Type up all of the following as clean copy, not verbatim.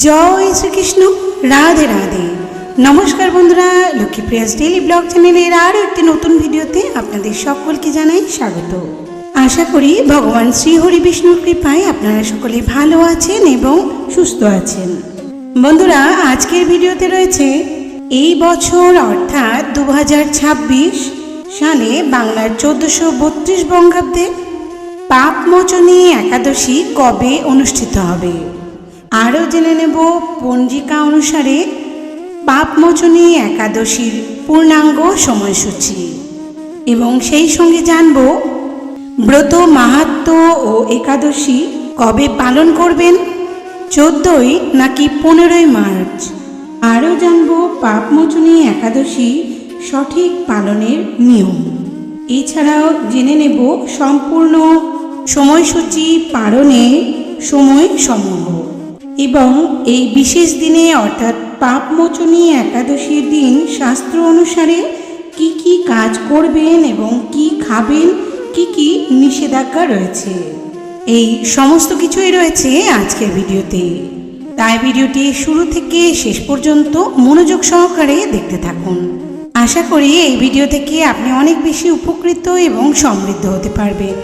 জয় শ্রীকৃষ্ণ। রাধে রাধে। নমস্কার বন্ধুরা, লক্ষ্মীপ্রিয়াস daily blog চ্যানেলের আরও একটি নতুন ভিডিওতে আপনাদের সকলকে জানাই স্বাগত। আশা করি ভগবান শ্রীহরি বিষ্ণুর কৃপায় আপনারা সকলে ভালো আছেন এবং সুস্থ আছেন। বন্ধুরা, আজকের ভিডিওতে রয়েছে এই বছর অর্থাৎ 2026 সালে বাংলার 1432 বঙ্গাব্দে পাপমোচনী একাদশী কবে অনুষ্ঠিত হবে। আরও জেনে নেব পঞ্জিকা অনুসারে পাপমোচনী একাদশীর পূর্ণাঙ্গ সময়সূচি এবং সেই সঙ্গে জানব ব্রত মাহাত্ম্য ও একাদশী কবে পালন করবেন, 14ই নাকি 15ই মার্চ। আরও জানব পাপমোচনী একাদশী সঠিক পালনের নিয়ম। এছাড়াও জেনে নেব সম্পূর্ণ সময়সূচি পালনের সময় সমূহ এবং এই বিশেষ দিনে অর্থাৎ পাপমোচনী একাদশীর দিন শাস্ত্র অনুসারে কি কি কাজ করবেন এবং কি খাবেন, কি কি নিষেধাজ্ঞা রয়েছে, এই সমস্ত কিছুই রয়েছে আজকের ভিডিওতে। তাই ভিডিওটি শুরু থেকে শেষ পর্যন্ত মনোযোগ সহকারে দেখতে থাকুন। আশা করি এই ভিডিও থেকে আপনি অনেক বেশি উপকৃত এবং সমৃদ্ধ হতে পারবেন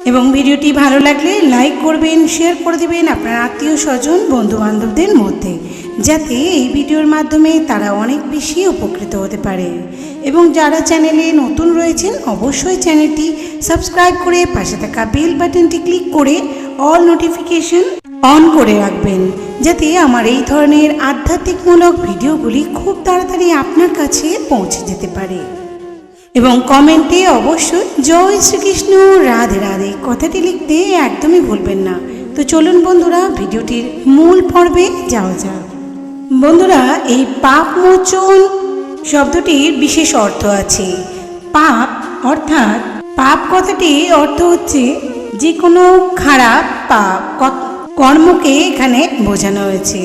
এবং ভিডিওটি ভালো লাগলে লাইক করবেন, শেয়ার করে দেবেন আপনার আত্মীয় স্বজন বন্ধু বান্ধবদের মধ্যে, যাতে এই ভিডিওর মাধ্যমে তারা অনেক বেশি উপকৃত হতে পারে। এবং যারা চ্যানেলে নতুন রয়েছেন অবশ্যই চ্যানেলটি সাবস্ক্রাইব করে পাশে থাকা বেল বাটনটি ক্লিক করে অল নোটিফিকেশন অন করে রাখবেন, যাতে আমার এই ধরনের আধ্যাত্মিকমূলক ভিডিওগুলি খুব তাড়াতাড়ি আপনার কাছে পৌঁছে যেতে পারে। এবং কমেন্টে অবশ্যই জয় শ্রীকৃষ্ণ রাধে রাধে কথাটি লিখতে একদমই ভুলবেন না। তো চলুন বন্ধুরা, ভিডিওটির মূল পর্বে যাওয়া যাক। বন্ধুরা, এই পাপমোচন শব্দটির বিশেষ অর্থ আছে। পাপ অর্থাৎ পাপ কথাটির অর্থ হচ্ছে যে কোনো খারাপ পাপ কর্মকে এখানে বোঝানো হয়েছে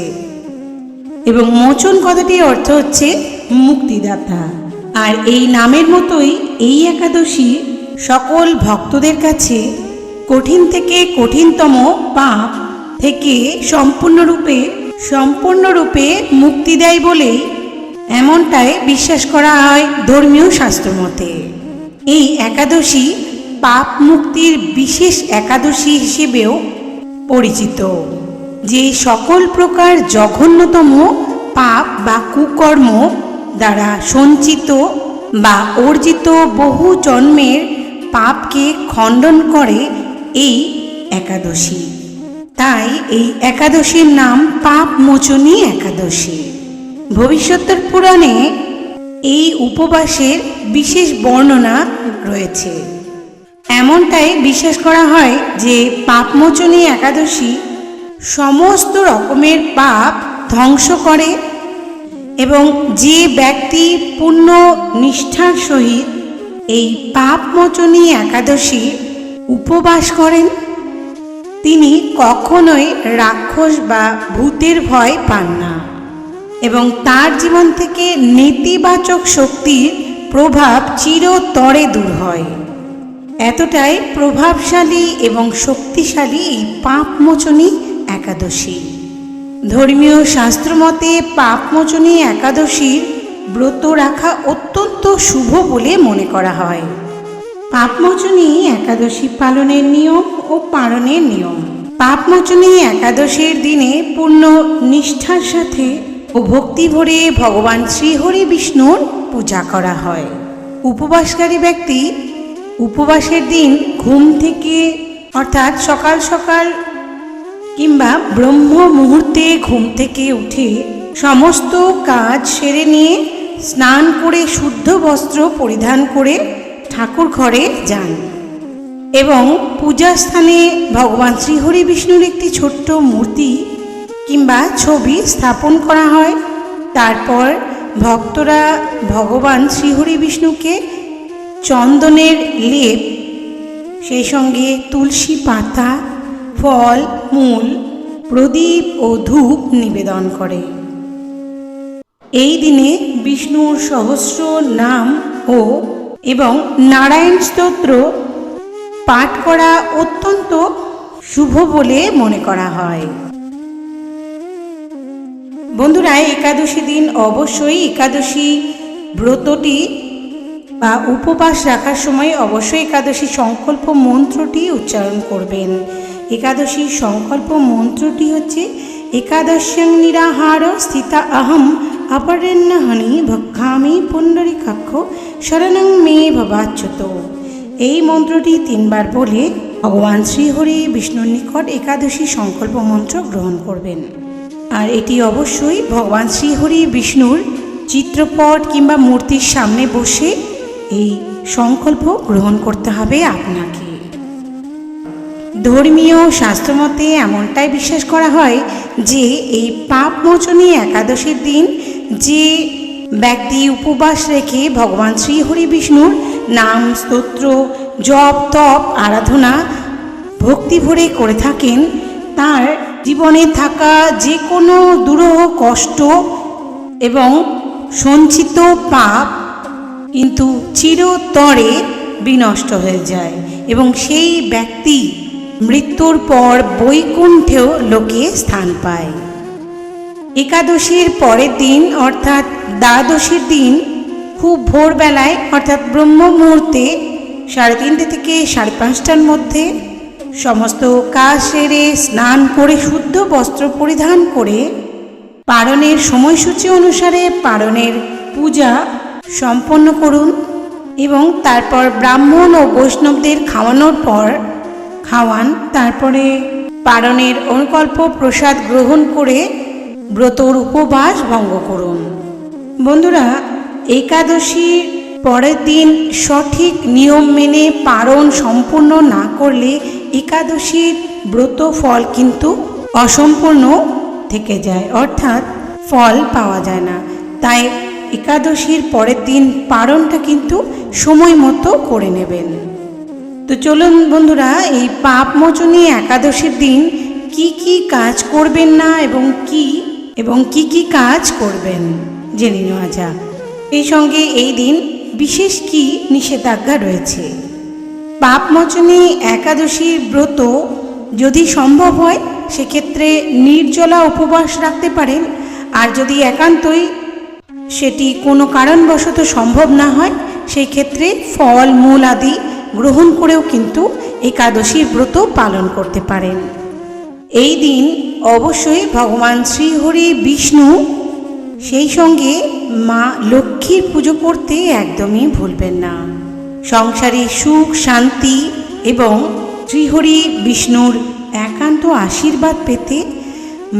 এবং মোচন কথাটির অর্থ হচ্ছে মুক্তিদাতা। আর এই নামের মতোই এই একাদশী সকল ভক্তদের কাছে কঠিন থেকে কঠিনতম পাপ থেকে সম্পূর্ণরূপে মুক্তি দেয় বলেই এমনটাই বিশ্বাস করা হয় ধর্মীয় শাস্ত্র মতে। এই একাদশী পাপ মুক্তির বিশেষ একাদশী হিসেবেও পরিচিত, যে সকল প্রকার জঘন্যতম পাপ বা কুকর্ম দ্বারা সঞ্চিত বা অর্জিত বহু জন্মের পাপকে খণ্ডন করে এই একাদশী। তাই এই একাদশীর নাম পাপমোচনী একাদশী। ভবিষ্যতের পুরাণে এই উপবাসের বিশেষ বর্ণনা রয়েছে। এমনটাই বিশ্বাস করা হয় যে পাপমোচনী একাদশী সমস্ত রকমের পাপ ধ্বংস করে এবং যে ব্যক্তি পূর্ণ নিষ্ঠার সহিত এই পাপমোচনী একাদশী উপবাস করেন তিনি কখনোই রাক্ষস বা ভূতের ভয় পান না এবং তার জীবন থেকে নেতিবাচক শক্তির প্রভাব চিরতরে দূর হয়। এতটাই প্রভাবশালী এবং শক্তিশালী এই পাপমোচনী একাদশী। ধর্মীয় শাস্ত্রমতে পাপমোচনী একাদশীর ব্রত রাখা অত্যন্ত শুভ বলে মনে করা হয়। পাপমোচনী একাদশী পালনের নিয়ম ও পালনের নিয়ম। পাপমোচনী একাদশীর দিনে পূর্ণ নিষ্ঠার সাথে ও ভক্তি ভরে ভগবান শ্রীহরি বিষ্ণুর পূজা করা হয়। উপবাসকারী ব্যক্তি উপবাসের দিন ঘুম থেকে অর্থাৎ সকাল সকাল কিংবা ব্রহ্ম মুহূর্তে ঘুম থেকে উঠে সমস্ত কাজ সেরে নিয়ে স্নান করে শুদ্ধ বস্ত্র পরিধান করে ঠাকুর ঘরে যান এবং পূজাস্থানে ভগবান শ্রীহরি বিষ্ণুর একটি ছোট্ট মূর্তি কিংবা ছবি স্থাপন করা হয়। তারপর ভক্তরা ভগবান শ্রীহরি বিষ্ণুকে চন্দনের লেপ, সেই সঙ্গে তুলসী পাতা, ফল মূল, প্রদীপ ও ধূপ নিবেদন করে। এই দিনে বিষ্ণুর সহস্র নাম এবং নারায়ণ স্তোত্র পাঠ করা অত্যন্ত শুভ বলে মনে করা হয়। বন্ধুরা, একাদশী দিন অবশ্যই একাদশী ব্রতটি বা উপবাস রাখার সময় অবশ্যই একাদশী সংকল্প মন্ত্রটি উচ্চারণ করবেন। একাদশী সংকল্প মন্ত্রটি হচ্ছে একাদশ্যাং নিরাহার স্থিতা অহম অপরেণ্যহনি ভক্ষামি পুণ্ডরীকাক্ষ শরণং মে ভবাচ্যুত। এই মন্ত্রটি 3 বার বলে ভগবান শ্রীহরি বিষ্ণুর নিকট একাদশী সংকল্প মন্ত্র গ্রহণ করবেন। আর এটি অবশ্যই ভগবান শ্রীহরি বিষ্ণুর চিত্রপট কিংবা মূর্তির সামনে বসে এই সংকল্প গ্রহণ করতে হবে আপনাকে। ধর্মীয় শাস্ত্রমতে এমনটাই বিশ্বাস করা হয় যে এই পাপমোচনী একাদশীর দিন যে ব্যক্তি উপবাস রেখে ভগবান শ্রীহরি বিষ্ণুর নাম স্তোত্র জপ তপ আরাধনা ভক্তি ভরে করে থাকেন, তার জীবনে থাকা যে কোনো দুরূহ কষ্ট এবং সঞ্চিত পাপ কিন্তু চিরতরে বিনষ্ট হয়ে যায় এবং সেই ব্যক্তি মৃত্যুর পর বৈকুণ্ঠেও লোকে স্থান পায়। একাদশীর পরের দিন অর্থাৎ দ্বাদশীর দিন খুব ভোরবেলায় অর্থাৎ ব্রহ্ম মুহূর্তে 3:30 থেকে 5:30টার মধ্যে সমস্ত কাজ সেরে স্নান করে শুদ্ধ বস্ত্র পরিধান করে পারণের সময়সূচি অনুসারে পারণের পূজা সম্পন্ন করুন এবং তারপর ব্রাহ্মণ ও বৈষ্ণবদের খাওয়ানোর পর খাওয়ান। তারপরে পারণের অনুকল্প প্রসাদ গ্রহণ করে ব্রতর উপবাস ভঙ্গ করুন। বন্ধুরা, একাদশীর পরের দিন সঠিক নিয়ম মেনে পারণ সম্পূর্ণ না করলে একাদশীর ব্রত ফল কিন্তু অসম্পূর্ণ থেকে যায়, অর্থাৎ ফল পাওয়া যায় না। তাই একাদশীর পরের দিন পারণটা কিন্তু সময় মতো করে নেবেন। তো চলুন বন্ধুরা, এই পাপমোচনী একাদশীর দিন কি কি কাজ করবেন না এবং কি কাজ করবেন জেনে নেওয়া যাক। এই সঙ্গে এই দিন বিশেষ কি নিষেধাজ্ঞা রয়েছে। পাপমোচনী একাদশীর ব্রত যদি সম্ভব হয় সেক্ষেত্রে নির্জলা উপবাস রাখতে পারেন, আর যদি একান্তই সেটি কোনো কারণবশত সম্ভব না হয় সেই ক্ষেত্রে ফল মূল আদি গ্রহণ করেও কিন্তু একাদশীর ব্রত পালন করতে পারেন। এই দিন অবশ্যই ভগবান শ্রীহরি বিষ্ণু সেই সঙ্গে মা লক্ষ্মীর পুজো করতে একদমই ভুলবেন না। সংসারে সুখ শান্তি এবং শ্রীহরি বিষ্ণুর একান্ত আশীর্বাদ পেতে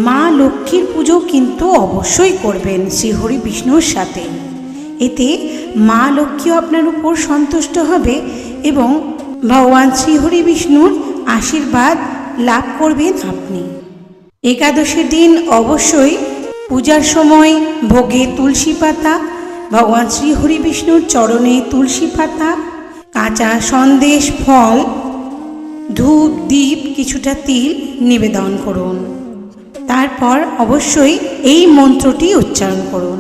মা লক্ষ্মীর পুজো কিন্তু অবশ্যই করবেন শ্রীহরি বিষ্ণুর সাথে। এতে মা লক্ষ্মীও আপনার উপর সন্তুষ্ট হবে এবং ভগবান শ্রীহরি বিষ্ণুর আশীর্বাদ লাভ করবেন আপনি। একাদশীর দিন অবশ্যই পূজার সময় ভোগে তুলসী পাতা, ভগবান শ্রীহরি বিষ্ণুর চরণে তুলসী পাতা, কাঁচা সন্দেশ ফল, ধূপ দ্বীপ কিছুটা তিল নিবেদন করুন। তারপর অবশ্যই এই মন্ত্রটি উচ্চারণ করুন,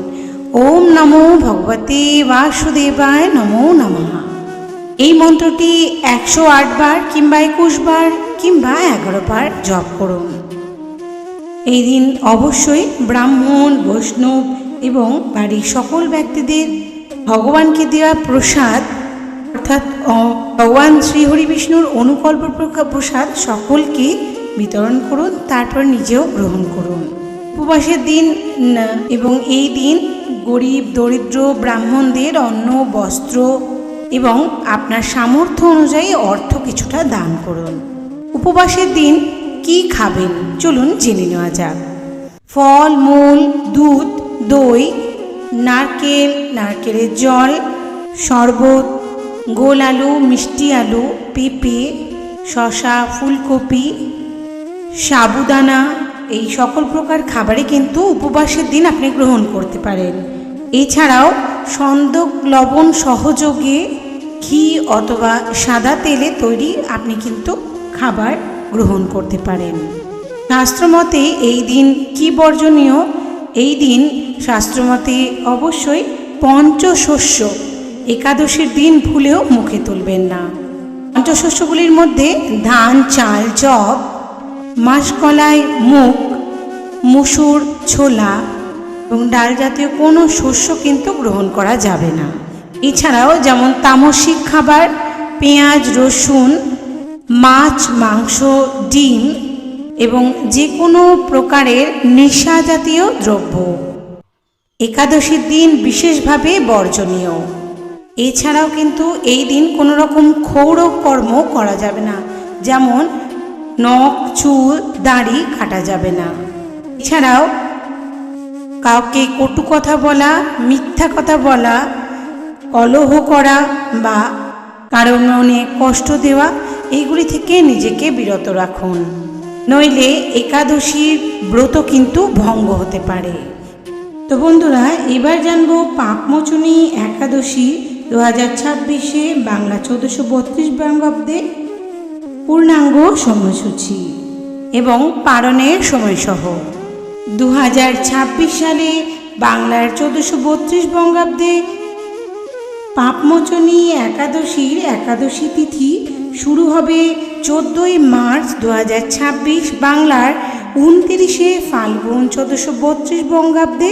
ওম নমো ভগবতে বাসুদেবায় নমো নমঃ। এই মন্ত্রটি 108 বার কিংবা 21 বার কিংবা 11 বার জপ করুন। এই দিন অবশ্যই ব্রাহ্মণ বৈষ্ণব এবং বাড়ির সকল ব্যক্তিদের ভগবানকে দেওয়া প্রসাদ অর্থাৎ ভগবান শ্রীহরি বিষ্ণুর অনুকল্প প্রসাদ সকলকে বিতরণ করুন, তারপর নিজেও গ্রহণ করুন। উপবাসের দিন এবং এই দিন গরিব দরিদ্র ব্রাহ্মণদের অন্ন বস্ত্র এবং আপনার সামর্থ্য অনুযায়ী অর্থ কিছুটা দান করুন। উপবাসের দিন কি খাবেন চলুন জেনে নেওয়া যাক। ফল মূল, দুধ, দই, নারকেলের জল, শরবত, গোল আলু, মিষ্টি আলু, পেঁপে, শসা, ফুলকপি, সাবুদানা, এই সকল প্রকার খাবারে কিন্তু উপবাসের দিন আপনি গ্রহণ করতে পারেন। এছাড়াও সন্দক লবণ সহযোগে ঘি অথবা সাদা তেলে তৈরি আপনি কিন্তু খাবার গ্রহণ করতে পারেন। শাস্ত্রমতে এই দিন কি বর্জনীয়? এই দিন শাস্ত্রমতে অবশ্যই পঞ্চশস্য একাদশীর দিন ভুলেও মুখে তুলবেন না। পঞ্চশস্যগুলির মধ্যে ধান, চাল, জব, মাসকলাই, মুগ, মুসুর, ছোলা, এবং ডাল জাতীয় কোনো শস্য কিন্তু গ্রহণ করা যাবে না। এছাড়াও যেমন তামসিক খাবার, পেঁয়াজ, রসুন, মাছ, মাংস, ডিম এবং যে কোনো প্রকারের নেশা জাতীয় দ্রব্য একাদশীর দিন বিশেষভাবে বর্জনীয়। এছাড়াও কিন্তু এই দিন কোনো রকম ক্ষৌর কর্ম করা যাবে না, যেমন নখ, চুল, দাড়ি কাটা যাবে না। এছাড়াও কাউকে কটু কথা বলা, মিথ্যা কথা বলা, কলহ করা বা কারো মনে কষ্ট দেওয়া, এইগুলি থেকে নিজেকে বিরত রাখুন, নইলে একাদশীর ব্রত কিন্তু ভঙ্গ হতে পারে। তো বন্ধুরা, এবার জানবো পাপমোচনী একাদশী 2026 বাংলা 1432 বঙ্গাব্দে পূর্ণাঙ্গ সময়সূচি এবং পালনের সময়সহ। 2026 সালে বাংলার 1432 বঙ্গাব্দে পাপমোচনী একাদশীর একাদশী তিথি শুরু হবে 14 মার্চ 2026, বাংলার 29 ফাল্গুন 1432 বঙ্গাব্দে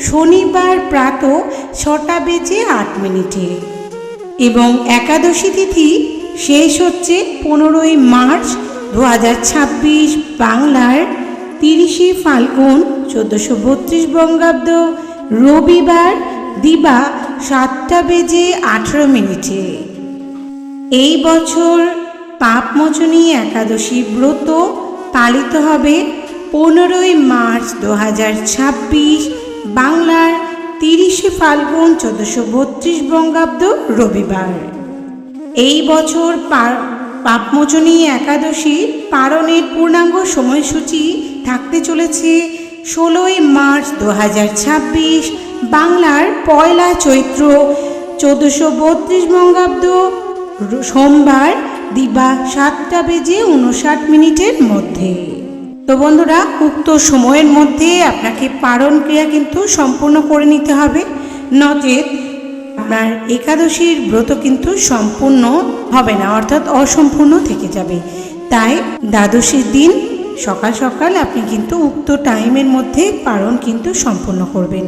শনিবার প্রাত 6:08 এবং একাদশী তিথি শেষ হচ্ছে 15 মার্চ 2026, বাংলার 30 ফাল্গুন 1432 বঙ্গাব্দ রবিবার দিবা 7:18। এই বছর পাপমোচনী একাদশী ব্রত পালিত হবে 15 মার্চ 2026, বাংলার 30 ফাল্গুন 1432 বঙ্গাব্দ রবিবার। এই বছর পাপমোচনী একাদশী পালনের পূর্ণাঙ্গ সময়সূচি থাকতে চলেছে 16 মার্চ 2026, বাংলার 1 চৈত্র 1432 বঙ্গাব্দ সোমবার দিবা 7:59 মধ্যে। তো বন্ধুরা, উক্ত সময়ের মধ্যে আপনাকে পারণ ক্রিয়া কিন্তু সম্পূর্ণ করে নিতে হবে, নচেত আপনার একাদশীর ব্রত কিন্তু সম্পূর্ণ হবে না, অর্থাৎ অসম্পূর্ণ থেকে যাবে। তাই দ্বাদশীর দিন সকাল সকাল আপনি কিন্তু উক্ত টাইমের মধ্যে পারণ কিন্তু সম্পূর্ণ করবেন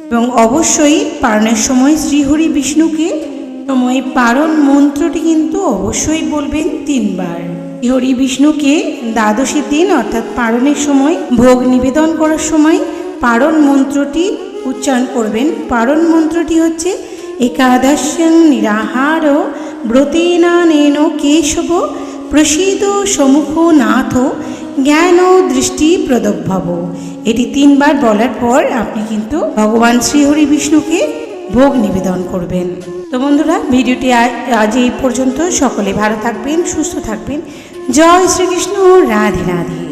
এবং অবশ্যই পারণের সময় শ্রীহরি বিষ্ণুকে সময় পারণ মন্ত্রটি কিন্তু অবশ্যই বলবেন 3 বার। শ্রীহরি বিষ্ণুকে দ্বাদশীর দিন অর্থাৎ পারণের সময় ভোগ নিবেদন করার সময় পারণ মন্ত্রটি উচ্চারণ করবেন। পারণ মন্ত্রটি হচ্ছে একাদশ্যং নিরাহার ব্রতেনানেন কেশব প্রসীদ সমুখ নাথ জ্ঞান দৃষ্টি প্রদভব। এটি 3 বার বলার পর আপনি কিন্তু ভগবান শ্রীহরি বিষ্ণুকে ভোগ নিবেদন করবেন। তো বন্ধুরা, ভিডিওটি আজ এই পর্যন্ত। সকলে ভালো থাকবেন, সুস্থ থাকবেন। জয় শ্রীকৃষ্ণ, রাধে রাধে।